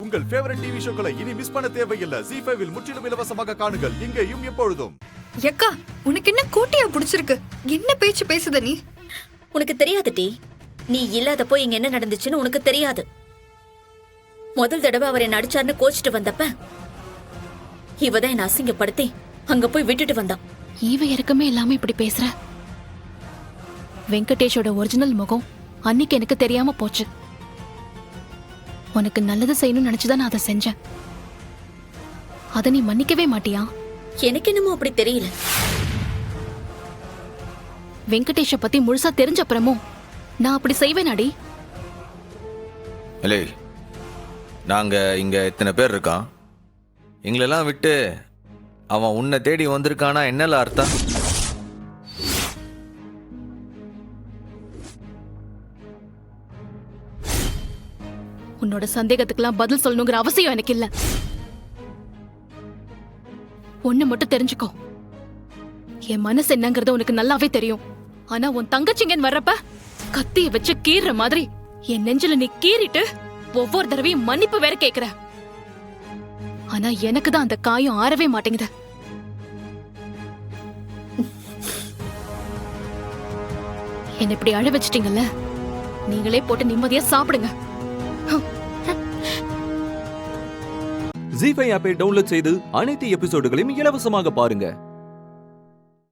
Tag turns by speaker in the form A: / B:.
A: உங்கள் favourite TV ஷோக்களை இனி miss பண்ண தேவையில்லை. ZEE5 இல் முற்றிலும் இலவசமாக காணுங்கள். இங்கேயும் எப்பொழுதும்.
B: எக்கா, உனக்கு என்ன கூட்டியா பிடிச்சிருக்கு? என்ன பேச்சு பேசுத நீ?
C: உனக்கு தெரியாது டி. நீ இல்லாதப்போ இங்க என்ன நடந்துச்சுன்னு உனக்கு தெரியாது. முதல் தடவை அவர் என்ன அடிச்சாருன்னு கோச்சிட்டு வந்தப்ப இவதான் என்ன அசிங்கப்படுத்தி அங்க போய் விட்டுட்டு வந்தான்.
D: ஈவ இறக்கமே இல்லாம இப்படி பேசுற. வெங்கடேஷோட ஒரிஜினல் முகம் அன்னைக்கு எனக்கு தெரியாம போச்சு. உனக்கு நல்லது செய்யணும்னு நினைச்சுதான் நான் அதை செஞ்சேன். அதை நீ மன்னிக்கவே மாட்டியா?
C: எனக்கு என்னமோ அப்படி தெரியல.
D: வெங்கடேஷ பத்தி முழுசா தெரிஞ்ச அப்புறமும் நான் அப்படி செய்வேனாடி?
E: இல்லை, நாங்க இங்க இத்தனை பேர் இருக்கான். எங்களெல்லாம் விட்டு அவன் உன்னை தேடி வந்திருக்கானா என்னல அர்த்தம்?
D: உன்னோட சந்தேகத்துக்கெல்லாம் பதில் சொல்லணுங்கிற அவசியம் எனக்கு இல்ல. ஒண்ணு மட்டும் தெரிஞ்சுக்கோ, என் மனசு என்னங்கறது உனக்கு நல்லாவே தெரியும். ஆனா உன் தங்கச்சிங்கன்னு வர்றப்ப கத்திய வச்சு கீறுற மாதிரி என் நெஞ்சில நீ கீறிட்டு ஒவ்வொரு தடவையும் மன்னிப்பு வேற கேக்குற. ஆனா எனக்கு தான் அந்த காயம் ஆறவே மாட்டேங்குது. என்ன இப்படி அழ வச்சிட்டீங்கல்ல, நீங்களே போட்டு நிம்மதியா சாப்பிடுங்க.
F: ZEE5 ஆப்பை டவுன்லோட் செய்து அனைத்து எபிசோடுகளையும் இலவசமாக பாருங்க.